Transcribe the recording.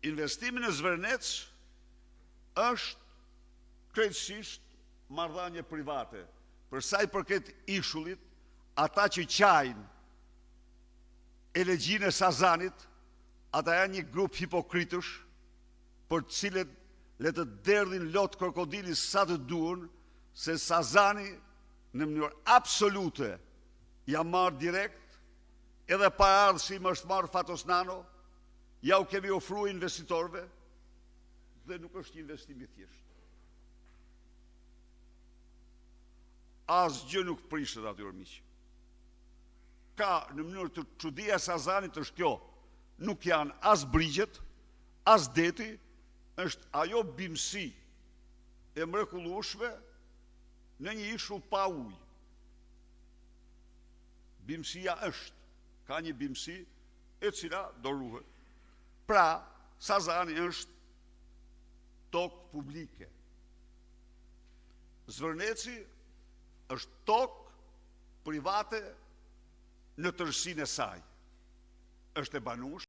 investimi në Zvërnec është krejtësisht marrëdhënie private. Për sa i përket ishullit, ata që qajnë elegjin e Sazanit, ata janë një grup hipokritësh, për të cilët le të derdhin lot krokodili sa të duan, se Sazani në mënyrë absolute ja marrë direkt, edhe paraardhësim është marrë Fatos Nano, ja u kemi ofruar investitorëve, dhe nuk është një investim i thjeshtë. Asgjë nuk prishet aty miq. Ka në mënyrë të çudia e Sazanit është kjo. Nuk janë as brigjet, as deti, është ajo bimësi e mrekullueshme në një ishull pa ujë. Bimësia ka një bimësi e cila do ruhet. Pra, Sazani është tokë publike. Zvërneci është tokë private në tërësinë e saj. Është e banuar